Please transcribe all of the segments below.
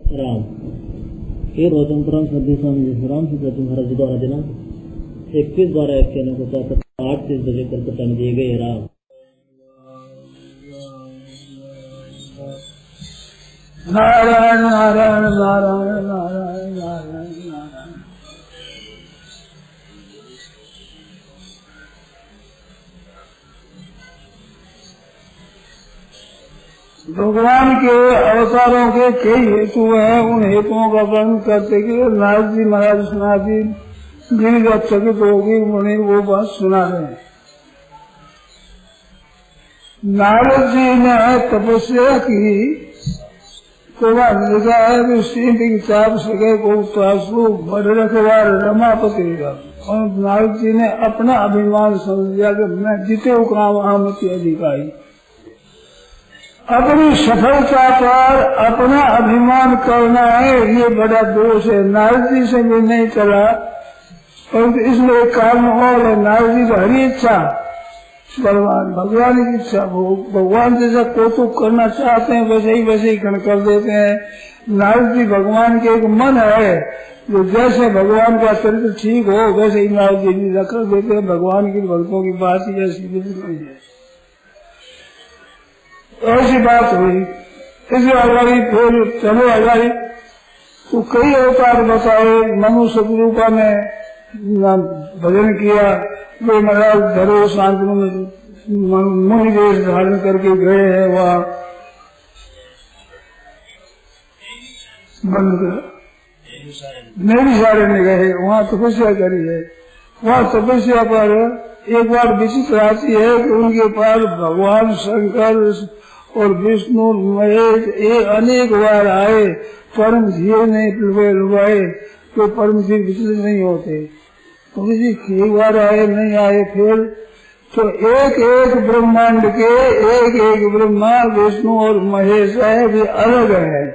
राम हे रोचन पुराण श्रद्धे स्वामी राम सीता तुम्हारा जी द्वारा दिनांक 21/12 को प्रातः 8:30 बजे कलकत्ता में दिए गए। राम नारायण नारायण नारायण नारायण नारायण नारायण। भगवान के अवतारों के कई हेतु हैं। उन हेतुओं का वर्णन करते कि नारद जी महाराज सुनाती जिन जब चकित होगी उन्हें वो बात सुना रहे हैं। नारद जी ने तपस्या की तो लिखा है कि सीधी चाप सके को तासु बड़ रखवार रमापति। और नारद जी ने अपना अभिमान समझ लिया कि मैं जिते काम आमति अधिकारी। अपनी सफलता पर अपना अभिमान करना है, ये बड़ा दोष है। नारद जी से भी नहीं चला, परंतु इसमें एक कारण और है। नारद जी की हरी इच्छा भगवान की इच्छा, भगवान जैसा कौतुक करना चाहते हैं वैसे ही कर देते हैं। नारद जी भगवान के एक मन है, जो जैसे भगवान का चरित्र ठीक हो वैसे ही नारद जी भी कर देते हैं। भगवान की भक्तों की बात ही ऐसी नहीं है। ऐसी बात हुई। इसी आगारी फिर चलो आगारी तो कई अवतार बताए। मनुष्य रूपा में भजन किया, वे महाराज धरो शांति मुनि वेश धारण करके गए हैं। वहाँ बंद नहीं सारे में गए, वहाँ तपस्या करी है। वहाँ तपस्या पर एक बार विचित्र आती है कि उनके पास भगवान शंकर और विष्णु महेश एक अनेक बार आए, परम धीरे नहीं लुभाए तो परम धीरे विचलित नहीं होते। तो जी कई बार आए नहीं आए, फिर तो एक ब्रह्मांड के एक ब्रह्मा विष्णु और महेश है, वे अलग है।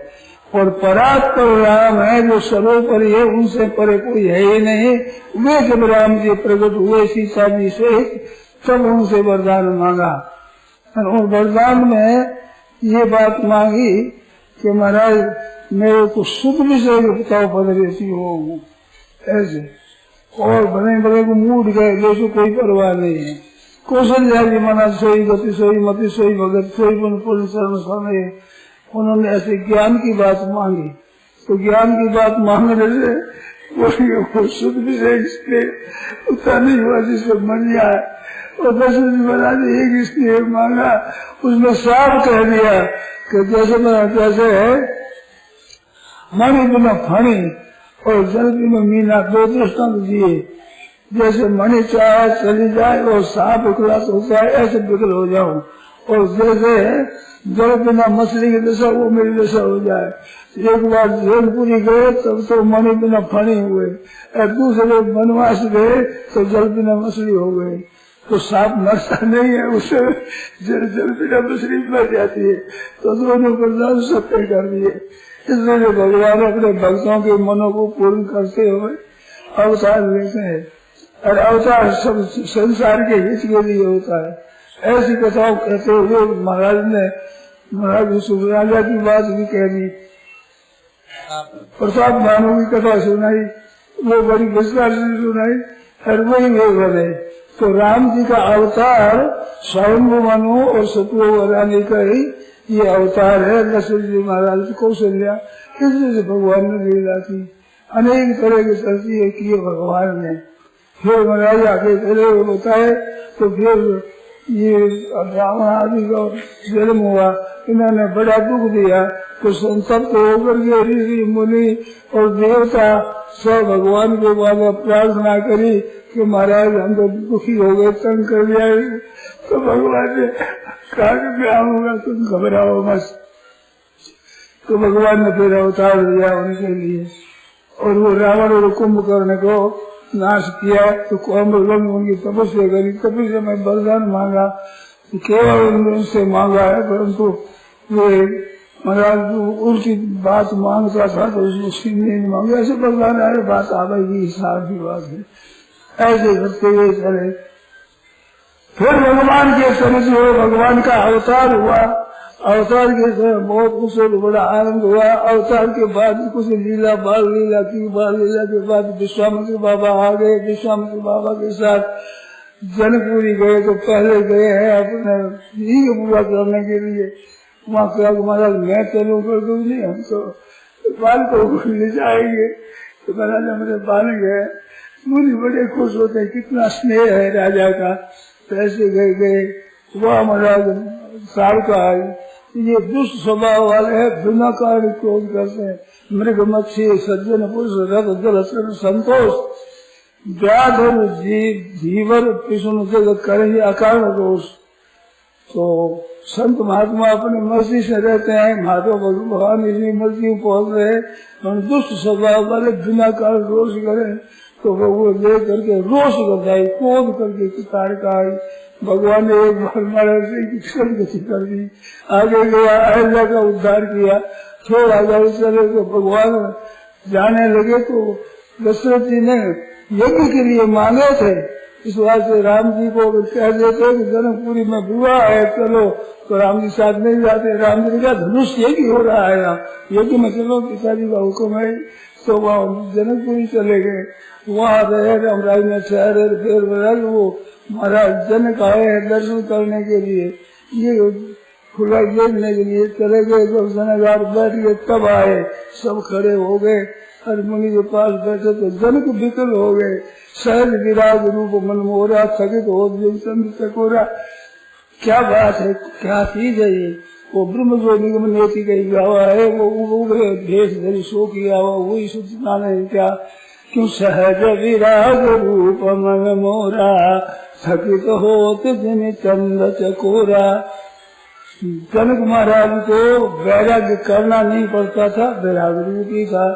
और परात्पर राम है जो सर्वोपरि है, उनसे परे कोई है ही नहीं। वे जब राम जी प्रकट हुए सीता जी से, तब उनसे वरदान मांगा। और वरदान में ये बात मांगी कि महाराज मेरे को शुद्ध विषय बताओ पद रहती हो ऐसे। और बड़े को मूड गए जैसे कोई परवाह नहीं है। कौशल्या जी मना सोई गति सोई मति सोई भगत सोई पुण्य शरण समय। उन्होंने ऐसे ज्ञान की बात मांगी, तो ज्ञान की बात मांगने से वो शुद्ध विषय उतना नहीं हुआ जिसको मन जाए। और दशरथ महाराज एक इसलिए मांगा, उसमें साफ कह दिया कि जैसे है मणि बिना फणी और जल बिना मीना, दो दृष्टांत दिए। जैसे मणि चाहे चली जाए और साफ विकलास होता है, ऐसे विकल हो जाऊं। और जैसे जल बिना मछली की दशा, वो मेरी दशा हो जाए। एक बार जलपुरी गए तब तो मणि बिना फणी हुए, दूसरे वनवास गए तो जल बिना मछली हो गए। तो सांप मरता नहीं है, उसे जल बिना मछली मर जाती है। तो दोनों वरदान सत्य कर दिए। इसलिए भगवान अपने भक्तों के मनों को पूर्ण करते हुए अवतार लेते हैं। और अवतार सब संसार के हित के लिए होता है। ऐसी कथाओं कहते हुए महाराज सुराजा की बात भी कह दी, प्रताप भानु की कथा सुनाई, वो बड़ी विस्तार से सुनाई। और वही वे बने। तो राम जी का अवतार स्वयं मनु और सत्वरानी का ही ये अवतार है। दशरथ जी महाराज कौशल्या, इसलिए भगवान ने लीला की अनेक तरह की चर्चा की भगवान ने। फिर महाराज आगे चले बताए तो फिर ये रावण आदि का जन्म हुआ, इन्होंने बड़ा दुख दिया। तो संतप्त होकर के ऋषि मुनि और देवता सब भगवान के बाद प्रार्थना करी कि महाराज हम तो दुखी हो गए, तंग कर दिया। तो भगवान ने कहा कि क्या होगा, तुम घबराओ मत। तो भगवान ने फिर अवतार दिया उनके लिए। और वो रावण और कुंभकर्ण को नाश किया। तो कुंभकर्ण उनकी तपस्या करी, तपस्या में वरदान मांगा, केवल उनसे मांगा है, परंतु वे महाराज उल्टी बात मांगता था तो उसको नहीं मांगा। ऐसे वरदान आए, बात आवेगी, हिसाब की बात है। ऐसे करते हुए चले। फिर भगवान के चरित्र हुए, भगवान का अवतार हुआ। अवतार के समय बहुत कुछ बड़ा आनंद हुआ। अवतार के बाद कुछ लीला बाल लीला की, बाल लीला के बाद विश्वामित्र बाबा आ गए। विश्वामित्र बाबा के साथ जनकपुरी गए तो पहले गए हैं अपने यही पूरा करने के लिए। वहाँ कहा महाराज मैं चलूँ कर दूँ, नहीं हम तो बाल को ले जाएंगे। तो महाराज हमारे बाल गए, मुझे बड़े खुश होते हैं, कितना स्नेह है राजा का। तो ऐसे गए वह महाराज साल का ये दुष्ट स्वभाव वाले है, बिना कारण क्रोध करते हैं। मृग मच्छी सज्जन पुरुष रथ जल संतोष व्याधर जीवर पिछुन जगत करे अकारण दोष। तो संत महात्मा अपनी मर्जी से रहते हैं, महात्मा भगवान इसी मर्जी में पहुंच रहे हैं। दुष्ट स्वभाव वाले बिना कारण रोष करें तो वो ले करके रोष करता है, क्रोध करके कितार का भगवान ने एक बार महाराज की गति कर दी। आगे गया, अहिल्या का उद्धार किया। थोड़ा आगे चले तो भगवान जाने लगे तो दशरथ जी ने यज्ञ के लिए मांगे थे। इस बात से राम जी को कह देते कि जनकपुरी में विवाह है चलो, तो राम जी साथ नहीं जाते। राम जी का धनुष यज्ञ हो रहा है, यज्ञ में चलो, पिताजी का हुक्म है। तो वहाँ जनकपुरी चले गए, वहाँ रहे, रामराज में ठहरे। फिर वो महाराज जनक आए हैं दर्शन करने के लिए, ये खुला देखने के लिए चले गए। जब जनक बैठ गए तब आए, सब खड़े हो गए। हर मुनि के पास बैठे तो जनक विकल हो गए। सहज विराग रूप मनमोहरा थकित हो चंद्र चकोरा। क्या बात है, क्या चीज है ये? वो ब्रह्म जो निगम नेति कही गावा है, वो भेष धरी शो किया हुआ वही सूचना नहीं क्या? क्यों सहज विराग रूप मन मोरा थकित होत जिन चंद्र चकोरा। जनक महाराज को वैराग्य करना नहीं पड़ता था, वैराग रूपी था।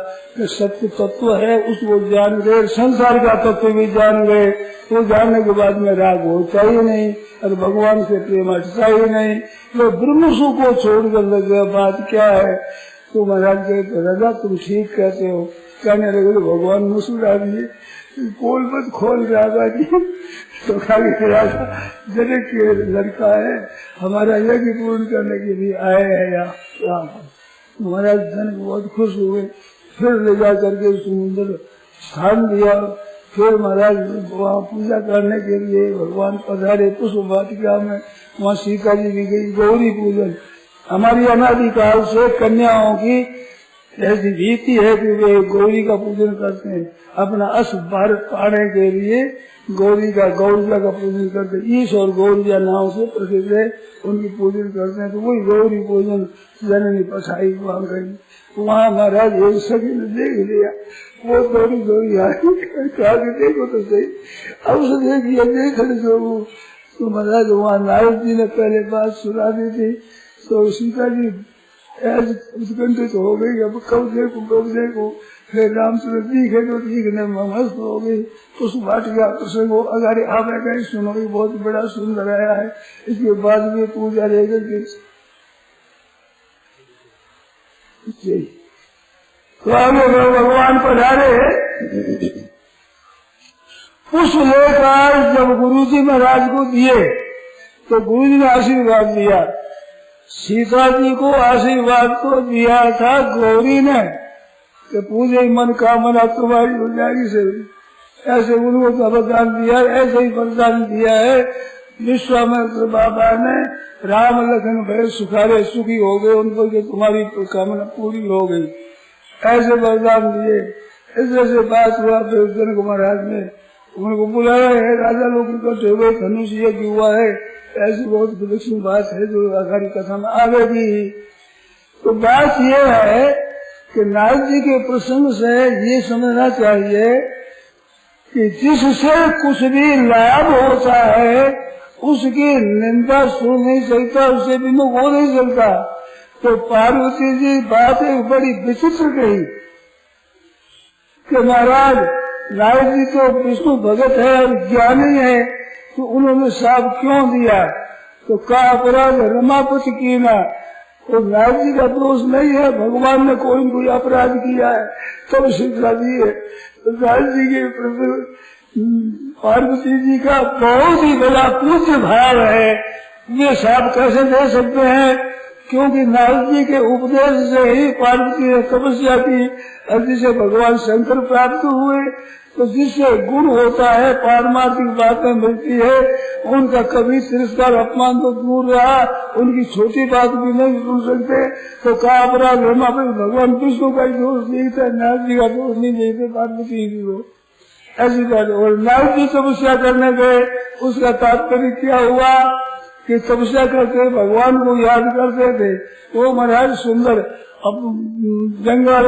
सत्य तत्व है उसको जान गए, संसार का तत्व भी जान गए। तो जानने के बाद में राग होता ही नहीं और भगवान से प्रेम हटता ही नहीं। तो ब्रह्म सुख को छोड़कर लग गया, बात क्या है? तो महाराज कहते राजा तुम ठीक कहते हो। कहने लगे तो भगवान मुस्कुरा दिए, पोल मत खोल राजा जी। तो खाली राजा जनक के लड़का है, हमारा यज्ञ पूर्ण करने के लिए आए हैं यहाँ। महाराज जनक बहुत खुश हुए, फिर ले जा करके सुंदर स्थान दिया। फिर महाराज वहाँ पूजा करने के लिए भगवान पधारे पुष्प वाटिका में। वहाँ सीता जी भी गई। गौरी पूजन हमारी अनादिकाल से कन्याओं की ऐसी रीति है कि वे गौरी का पूजन करते हैं। अपना अस भारत पाने के लिए गौरी का गौरिया का पूजन करते हैं। ईश और गौरिया नाम से प्रसिद्ध है, उनकी पूजन करते हैं। तो वही गौरी पूजन जननी पठाई वहाँ गई। वहाँ महाराज एक सखी ने देख लिया, वो गौरी गौरी आई, देखो तो सही। अब से देखिए देख तो महाराज वहाँ नारद जी ने पहले बात सुना दी थी। तो सीता जी उत्कंठित हो गई, अब कब देखो। फिर रामचंद्र दिखे तो दिखने में मस्त हो गई। उस वाटिका प्रसंग को अगर आप कहीं सुनोगे बहुत बड़ा सुंदर आया है। इसके बाद में पूजा रहेगी। तो आगे भगवान पधारे, पुष्प लेकर जब गुरुजी महाराज को दिए तो गुरुजी ने आशीर्वाद दिया। सीता जी को आशीर्वाद तो दिया था गौरी ने कि पूजे मन कामना तुम्हारी हो जाएगी से, ऐसे उनको वरदान दिया। ऐसे ही वरदान दिया है विश्वामित्र बाबा ने। राम लखन भय सुखारे सुखी हो गए उनको कि तुम्हारी कामना पूरी हो गई, ऐसे वरदान दिए। ऐसे बात हुआ। फिर जनक महाराज ने उनको बुलाया है, राजा लोग इकट्ठे हुए, धनुष यज्ञ हुआ है। ऐसी बहुत विलक्षण बात है जो आगामी कथा में आवेगी। तो बात यह है कि नारद जी के प्रसंग से ये समझना चाहिए कि जिससे कुछ भी लाभ होता है उसकी निंदा सुन नहीं सकता, उससे विमुख हो नहीं सकता। तो पार्वती जी बात एक बड़ी विचित्र कही कि महाराज नारद जी तो विष्णु भगत है और ज्ञानी है, तो उन्होंने साप क्यों दिया? तो का अपराध रमापति की ना। तो नारद जी का दोष नहीं है, भगवान ने कोई अपराध किया है तब शिक्षा दी है। तो नारद जी के पार्वती जी का बहुत ही बड़ा पूज्य भाव है। ये साप कैसे दे सकते हैं क्योंकि नारद जी के उपदेश से ही पार्वती ने तपस्या की, जिसे भगवान शंकर प्राप्त हुए। तो जिससे गुण होता है, पारमार्थिक बातें मिलती है, उनका कभी तिरस्कार अपमान तो दूर रहा, उनकी छोटी बात भी नहीं सुन सकते। तो क्या अपराध होना, भगवान विष्णु का दोष नहीं था, नारद जी का दोष नहीं देखते, पार्वती जी को ऐसी बात। और नारद जी तपस्या करने गए, उसका तात्पर्य क्या हुआ कि तपस्या करते भगवान को याद करते थे। वो महाराज सुंदर अब जंगल,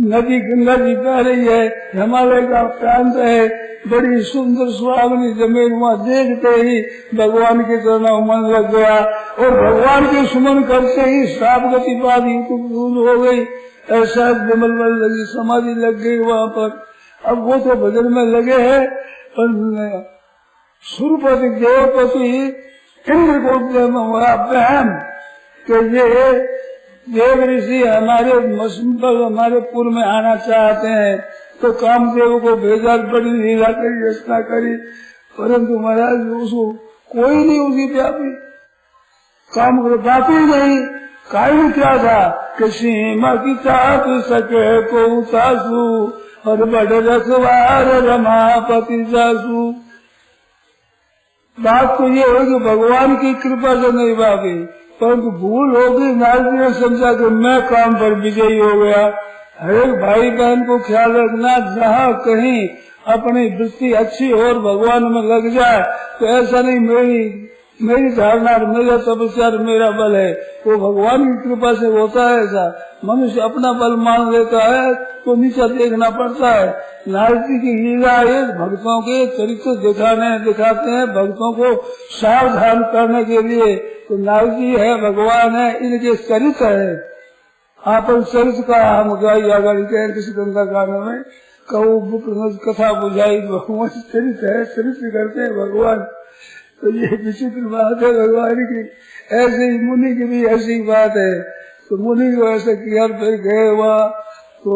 नदी गंगा जी बह रही है, हिमालय का प्रांत है, बड़ी सुंदर सुहावनी जमीन, वहाँ देखते ही भगवान के चरणों मन लग गया। और भगवान के सुमन करते ही श्राप गति पाद हो गई, ऐसा विमल लगी, समाधि लग गई वहाँ पर। अब वो तो भजन में लगे हैं, पर सुरपति देवपति इंद्र को हुआ बहन कि ये देव ऋषि हमारे पुर में आना चाहते हैं। तो कामदेव को भेजा, बड़ी लीला करी, रचना करी, परंतु महाराज उसको कोई नहीं उसकी व्यापी काम कर बात ही नहीं। कारण क्या था कि सीमा की चाप सके को उतासू और बड़े रखवार रमापति जासू। बात तो ये है कि भगवान की कृपा से नहीं भागी, परंतु भूल होगी। नारद जी ने समझा कि मैं काम पर विजयी हो गया। हर एक भाई बहन को ख्याल रखना, जहाँ कहीं अपनी वृत्ति अच्छी और भगवान में लग जाए तो ऐसा नहीं मेरी धारणा, मेरा तपस्या, मेरा बल है, वो भगवान की कृपा से होता है। ऐसा मनुष्य अपना बल मान लेता है तो नीचा देखना पड़ता है। नारद जी की लीला है भक्तों के चरित्र दिखाते हैं, भक्तों को सावधान करने के लिए। तो नारद जी है, भगवान है, इनके चरित्र है। आपन चरित्र का हम गाई आगाड़ी कहें किसी गंगा गाने में कहू कथा बुझाई, भगवान चरित्र है, चरित्र करते हैं भगवान। तो ये विचित्र बात है भगवान की। ऐसे ही मुनि की भी ऐसी बात है। तो मुनि को ऐसा किया, फिर गए वहाँ तो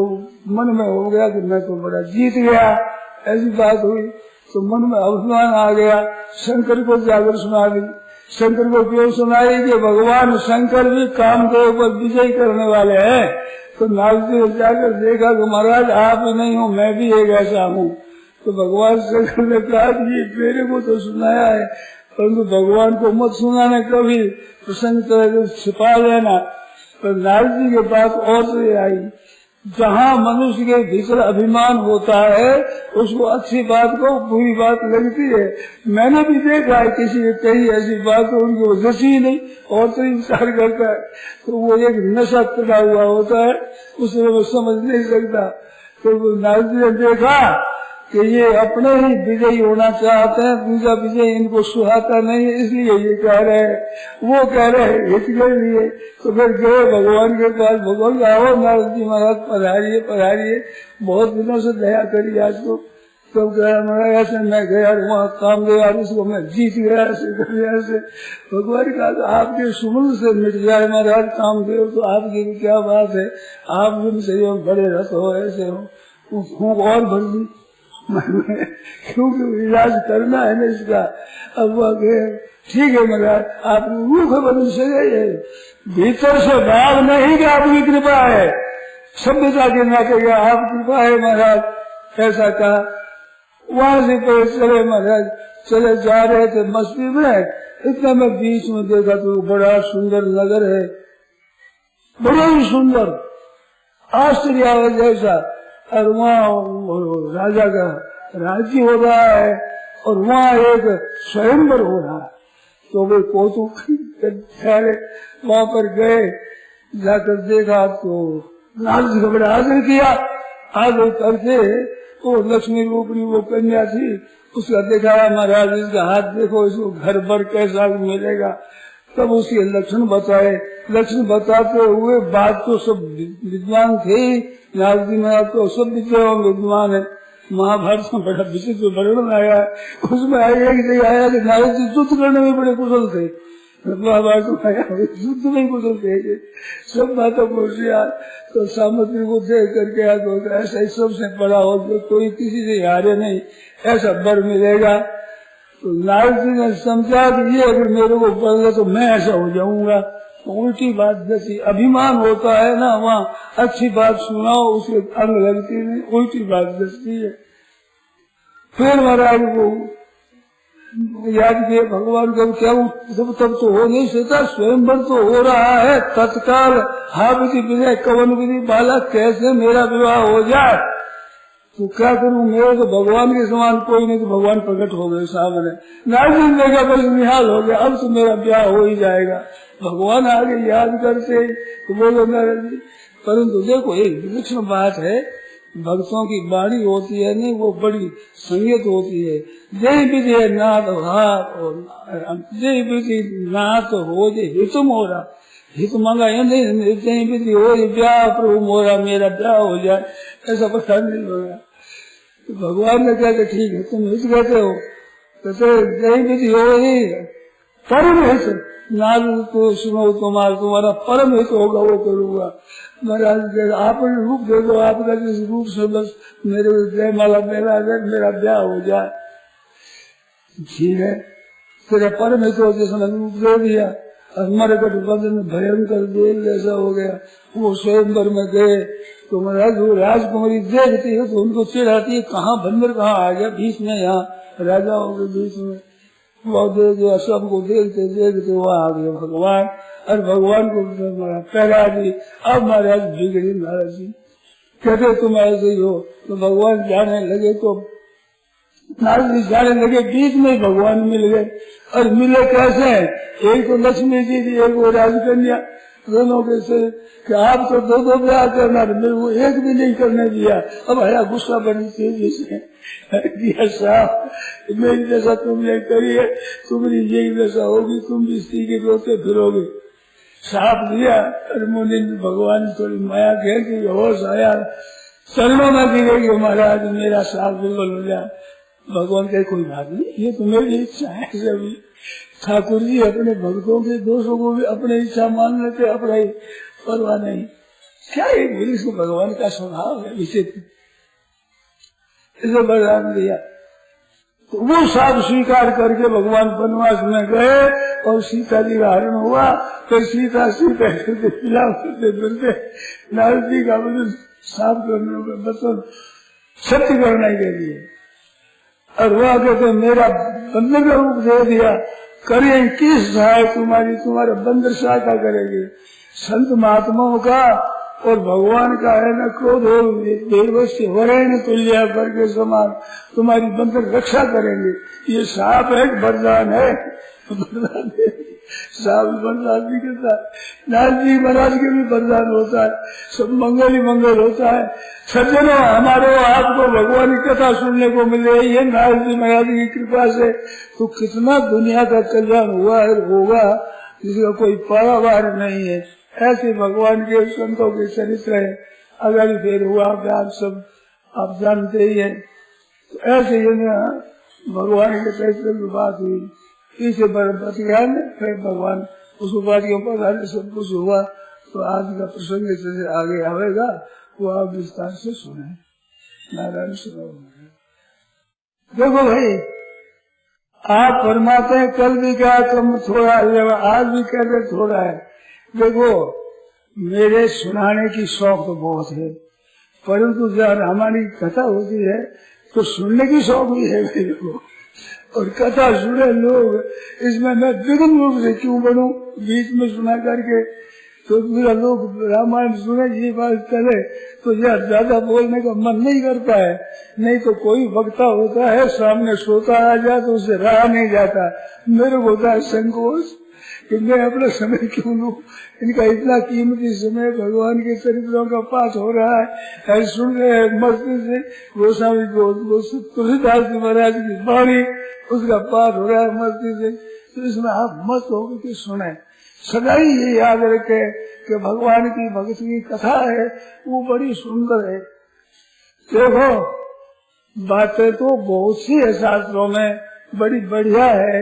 मन में हो गया कि मैं तो बड़ा जीत गया, ऐसी बात हुई। तो मन में अभिमान आ गया, शंकर को जाकर सुना दी। शंकर को क्यों सुनाई कि भगवान शंकर भी कामदेव पर विजय करने वाले हैं। तो नारद जी ने जाकर देखा कि महाराज आप ही नहीं हो, मैं भी एक ऐसा हूँ। तो भगवान शंकर ने कहा कि ये मेरे को तो सुनाया है, परंतु भगवान को मत सुनाने, कभी प्रसंग तरह से छिपा लेना। पर नारद जी के बात और से आई, जहाँ मनुष्य के भीतर अभिमान होता है उसको अच्छी बात को बुरी बात लगती है। मैंने भी देखा है किसी ने कही ऐसी बात तो उनको जची नहीं और तो विचार करता है, तो वो एक नशा चढ़ा हुआ होता है, उसमें वो समझ नहीं सकता। तो नारद जी ने देखा कि ये अपने ही विजयी होना चाहते हैं, दूसरा विजय इनको सुहाता नहीं है, इसलिए ये कह रहे हैं, वो कह रहे हैं हित के लिए। तो फिर गए भगवान के पास, भगवान आओ नारद जी महाराज पधारिए पधारिए, बहुत दिनों से दया करी आज को। तब कहा महाराज ऐसे मैं गया वहाँ काम गया, उसको मैं जीत गया, ऐसे भगवान का तो आपके सुमन से मिट जाए महाराज काम दे, तो आपकी क्या बात है, आप भी सही बड़े रस हो, ऐसे हो फूक और भर दी क्योंकि इलाज करना है ना इसका। अब वो ठीक है महाराज आप रूख बदल से है, भीतर से भाव नहीं कि आपकी कृपा है, सभ्यता के नाते आप कृपा है महाराज, ऐसा कहा। वहां से चले महाराज, चले जा रहे थे मस्ती में, इतना मैं बीच में देखा तो बड़ा सुंदर नगर है, बड़ा ही सुंदर, आश्चर्य जैसा। और वहाँ राजा का राज्य हो रहा है और वहाँ एक स्वयंवर हो रहा है। तो वे कौतुक ठहरे, वहाँ पर गए, जाकर देखा तो नारद जी का बड़ा आदर किया। आदर करके वो लक्ष्मी रूपनी वो कन्या थी, उसका दिखाया महाराज इसका हाथ देखो, इसको घर भर कैसा मिलेगा। तब उसके लक्षण बताए, लक्षण बताते हुए बात तो सब विद्वान थे, नारद जी महाराज तो सब विद्वान विद्वान है। महाभारत में बड़ा विचित्र वर्णन आया है, उसमें एक जगह आया कि नारद जी युद्ध करने में बड़े कुशल थे। महाभारत में आया युद्ध में कुशल थे, सब बातों को तो सामग्री को देख करके ऐसा सबसे बड़ा हो जो कोई किसी से हारे नहीं, ऐसा वर मिलेगा। तो नारद जी ने समझा कि ये अगर मेरे को बदले तो मैं ऐसा हो जाऊंगा, उल्टी बात जैसी अभिमान होता है ना, वहाँ अच्छी बात सुनाओ उसके अंग लगती नहीं, उल्टी बात जैसी है। फिर महाराज वो याद किए भगवान का क्या तब तो हो नहीं सकता, स्वयंवर तो हो रहा है तत्काल। हाँ विधि विजय कवन विधि बाला, कैसे मेरा विवाह हो जाए, तो क्या करूं, मेरे तो भगवान के समान कोई नहीं, तो भगवान प्रकट हो गए सामने। नारद देखा बस निहाल हो गया, अब तो मेरा ब्याह हो ही जाएगा। भगवान आगे याद करते तो बोलो नारद जी। परंतु देखो एक विलक्षण बात है, भक्तों की वाणी होती है नहीं, वो बड़ी संगत होती है। जय विधि नाथ जय विधि नाथ हो जे हित मोरा, हित मांगा ये नहीं, जय विधि हो ब्याह प्रभु मोरा, मेरा ब्याह हो जाए, ऐसा पता नहीं होगा। तो भगवान ने कहते ठीक है, तुम हित कहते हो, कहते जय विधि हो ही परम हित, नाथ तो सुनो तुम्हारा परम हित होगा, वो करूंगा। महाराज आप रूप दे दो, आपका जिस रूप से बस मेरे जय माला मेरा ब्याह हो जाए, ठीक है। तेरा परम हित हो जिसने रूप दे दिया, हमारे गठबंधन में भयंकर जेल जैसा हो गया। वो स्वयंवर में गए तो महाराज वो राजकुमारी देखती है तो उनको चिढ़ाती है, कहाँ बंदर कहाँ आ गया बीच में, यहाँ राजाओं के बीच में। वो जो सबको देखते देखते वो आ गए भगवान, और भगवान को पहला दी। अब महाराज बिगड़ी महाराज जी, कहते तुम ऐसे ही हो। तो भगवान जाने लगे तो नारद जी जाने लगे, बीच में भगवान मिल गए। और मिले कैसे, एक तो लक्ष्मी जी थी, एक वो राजकन्या, दोनों के से कि आप तो दो ब्याह करना, मेरे को एक भी नहीं करने दिया। अब हया गुस्सा बनी तेजी से दिया, साहब मेरी जैसा तुमने करी है, तुम्हारी यही दशा होगी, तुम भी स्त्री के रोते फिरोगे। साफ दिया, और मुनि भगवान थोड़ी माया खेल होश आया, चरणों में गिरेगी महाराज मेरा साफ बिल्कुल हो जाए। भगवान कहे कोई बात नहीं, ये तो मेरी इच्छा है। सभी ठाकुर जी अपने भक्तों के दोषों को भी अपने इच्छा मान लेते, अपना ही परवाह नहीं। क्या एक पुलिस को भगवान का स्वभाव है विचित्र, इसे बरदान दिया। तो वो सब स्वीकार करके भगवान वनवास में गए, और सीता जी का हरण हुआ। फिर सीता करते पिला करते फिरते नारद जी का वजन साफ करने का बचन सत्य करने के लिए, और वह कहते मेरा बंदर का रूप दे दिया, करें किस सहाय तुम्हारी, तुम्हारा बंदर सहायता करेगी। संत महात्माओं का और भगवान का है न क्रोध हो देवस्य वरण तुल्य कर के समान तुम्हारी बंदर रक्षा करेंगे। ये साफ है, वरदान है, वरदान है। साफ वरदान भी करता है, नारद जी महाराज के भी वरदान होता है, सब मंगल ही मंगल होता है। सज्जनों हमारे आपको भगवान की कथा सुनने को मिल रही है नारद जी महाराज की कृपा से, तो कितना दुनिया का कल्याण हुआ है, होगा जिसका कोई पारावार नहीं है। ऐसे भगवान के संतों के चरित्र है, अगर फिर हुआ आप सब आप जानते ही है। तो ऐसे भगवान के चरित्र की बात हुई, इसे ज्ञान फिर भगवान उस उपाधियों पर सब कुछ हुआ। तो आज का प्रसंग जैसे आगे आवेगा वो आप विस्तार से सुने। नारायण सुनो। देखो भाई आप फरमाते हैं कल भी क्या कम थोड़ा, आज भी कहते थोड़ा है। देखो मेरे सुनाने की शौक तो बहुत है, परंतु जब हमारी कथा होती है तो सुनने की शौक भी है मेरे को, और कथा सुने लोग, इसमें मैं विघ्न रूप से क्यों बनूं बीच में सुना करके। तो मेरा लोग रामायण सुने ये बात करे तो यार ज्यादा बोलने का मन नहीं करता है। नहीं तो कोई वक्ता होता है सामने सोता आ जाए तो उसे रहा नहीं जाता। मेरे को होता है संकोच कि मैं अपना समय क्यों लूं, इनका इतना कीमती समय भगवान के चरित्रों का पाठ हो रहा है, सुन रहे हैं मस्ती से। गोस्वामी तुलसीदास जी महाराज की वाणी उसका पाठ हो रहा है मस्ती से, तो इसमें आप मस्त होकर के सुने। सदाई ये याद रखे कि भगवान की भक्ति की कथा है वो बड़ी सुंदर है। देखो बातें तो बहुत सी है शास्त्रों में, बड़ी बढ़िया है,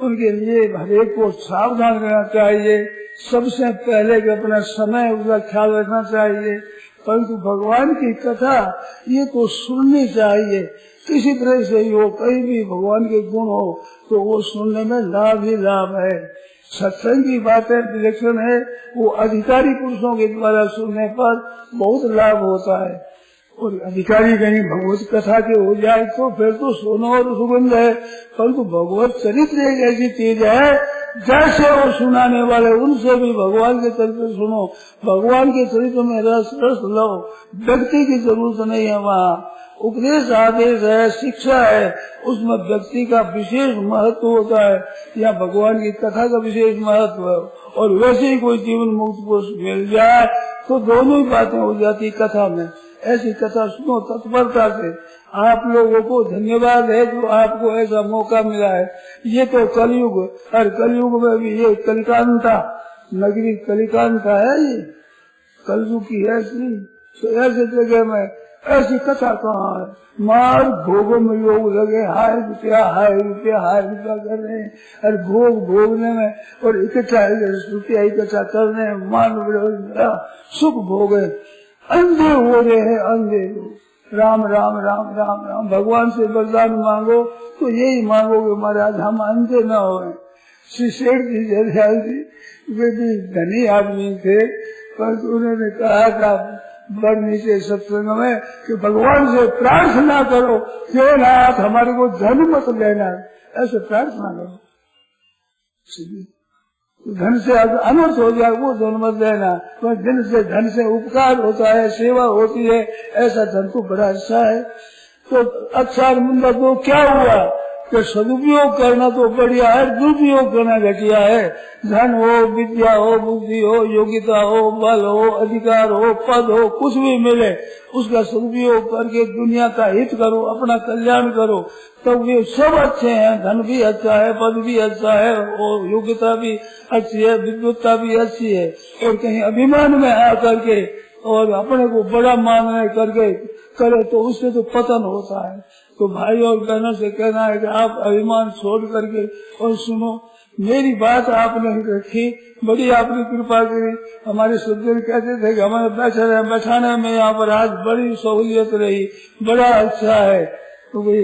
उनके लिए हरेक को सावधान रहना चाहिए। सबसे पहले कि अपना समय उसका ख्याल रखना चाहिए। परंतु भगवान की कथा ये तो सुननी चाहिए, किसी तरह से ही हो, कहीं भी भगवान के गुण हो तो वो सुनने में लाभ ही लाभ है। सत्संग की बातें विलक्षण है, वो अधिकारी पुरुषों के द्वारा सुनने पर बहुत लाभ होता है। और अधिकारी कहीं भगवत कथा के हो जाए तो फिर तो सोना और सुगंध है, परंतु भगवत चरित्र एक ऐसी चीज है जैसे वो सुनाने वाले उनसे भी भगवान के चरित्र सुनो, भगवान के चरित्र में रस लो। व्यक्ति की जरूरत नहीं है, वहाँ उपदेश आदेश है, शिक्षा है, उसमें व्यक्ति का विशेष महत्व होता है, या भगवान की कथा का विशेष महत्व है। और वैसे ही कोई जीवन मुक्त पुरुष मिल जाए तो दोनों ही बातें हो जाती कथा में। ऐसी कथा सुनो तत्परता से। आप लोगों को धन्यवाद है जो आपको ऐसा मौका मिला है। ये तो कलयुग, और कलयुग में भी ये कलिकांता नगरी कलिकांता है, ये कलयुग की ऐसी, तो ऐसे जगह में ऐसी कथा कहाँ है। मार भोगों में लोग लगे, हाय रुपया कर रहे हैं, और भोग भोगने में और इकट्ठा रुपया इकट्ठा करने में मान सुख भोगे, अंधे हो रहे हैं, अंधे लोग। राम राम राम राम राम भगवान से वरदान मांगो तो यही मांगोगे महाराज हम अंधे न हो। श्री शेठ जी जयदयाल जी वे भी धनी आदमी थे, पर उन्होंने कहा था बड़ नीचे सत्संग में कि भगवान से प्रार्थना करो कि नाथ हमारे को धन मत लेना, ऐसे प्रार्थना करो। धन से अनर्थ हो जाए वो धन मत लेना, तो धन से उपकार होता है, सेवा होती है, ऐसा धन तो बड़ा अच्छा है। तो अच्छा मुंडा तो क्या हुआ कि सदुपयोग करना तो बढ़िया है, दुरुपयोग करना घटिया है। धन हो, विद्या हो, बुद्धि हो, योग्यता हो, बल हो, अधिकार हो, पद हो, कुछ भी मिले उसका सदुपयोग करके दुनिया का हित करो, अपना कल्याण करो, तो ये सब अच्छे हैं। धन भी अच्छा है, पद भी अच्छा है, और योग्यता भी अच्छी है, विद्वत्ता भी अच्छी है। और कहीं अभिमान में आकर के और अपने को बड़ा मानने करके करे तो उससे तो पतन होता है। तो भाई और बहनों से कहना है कि आप अभिमान छोड़ करके और सुनो, मेरी बात आपने रखी, बड़ी आपने कृपा करी। हमारे सज्जन कहते थे कि हमारे बैठाने में यहाँ पर आज बड़ी सहूलियत रही, बड़ा अच्छा है। तो भाई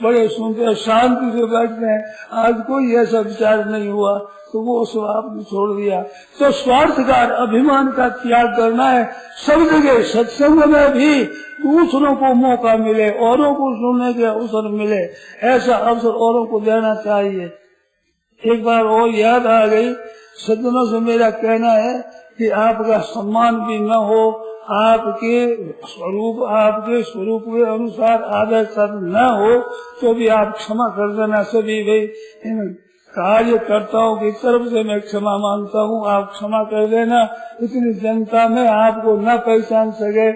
बड़े सुनते हैं, शांति से बैठते हैं। आज कोई ऐसा विचार नहीं हुआ, तो वो सब आपने छोड़ दिया। तो स्वार्थ का अभिमान का त्याग करना है सब जगह। सत्संग में भी दूसरों को मौका मिले, औरों को सुनने के अवसर मिले, ऐसा अवसर औरों को देना चाहिए। एक बार और याद आ गई, सज्जनों से मेरा कहना है कि आपका सम्मान भी न हो, आपके स्वरूप के अनुसार आदर न हो तो भी आप क्षमा कर देना। सभी भाई इन कार्यकर्ताओं की तरफ से मैं क्षमा मांगता हूँ, आप क्षमा कर देना। इतनी जनता में आपको न पहचान सके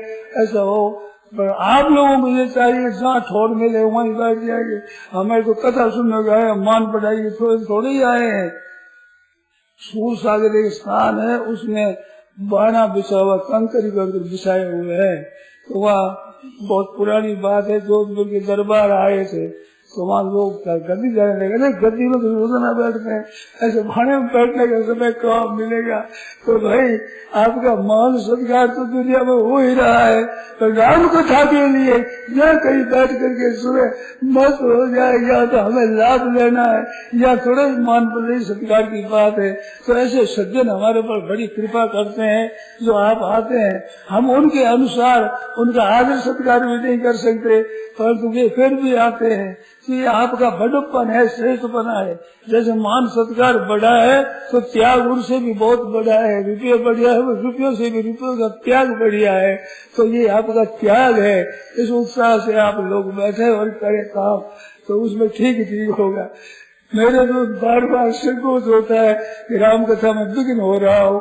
ऐसा हो, पर आप लोगों को ये चाहिए जहाँ ठोर मिले वहीं बैठ जाएंगे। हमें तो कथा सुनने गए, मान पढ़ाई थोड़े ही आए हैं। सूर सागर एक स्थान है, उसमें बाना बिछा हुआ कंकरी बिछाए हुए है। तो वह बहुत पुरानी बात है, जोधपुर के दरबार आए थे तो वहाँ लोग गद्दी जाने लगे, नहीं गद्दी में तो रोजाना बैठते हैं, ऐसे भाड़े में बैठने का समय कब मिलेगा। तो भाई आपका मान सत्कार तो दुनिया में हो ही रहा है, तो राम कथा के लिए या कहीं बैठ करके सुने मत हो जाए, या तो हमें लाभ लेना है या थोड़ा मान पर सत्कार की बात है। तो ऐसे सज्जन हमारे पर बड़ी कृपा करते हैं जो आप आते हैं, हम उनके अनुसार उनका आदर सत्कार भी नहीं कर सकते, परंतु वे फिर भी आते हैं। ये आपका बड़प्पन है, श्रेष्ठपना है। जैसे मान सत्कार बड़ा है तो त्याग उनसे भी बहुत बड़ा है। रुपये बढ़िया है, रुपयों से भी रुपयों का त्याग बढ़िया है। तो ये आपका त्याग है, इस उत्साह से आप लोग बैठे और करें काम, तो उसमें ठीक होगा। मेरे तो बार बार संकोच होता है कि राम कथा में विघ्न हो रहा हो,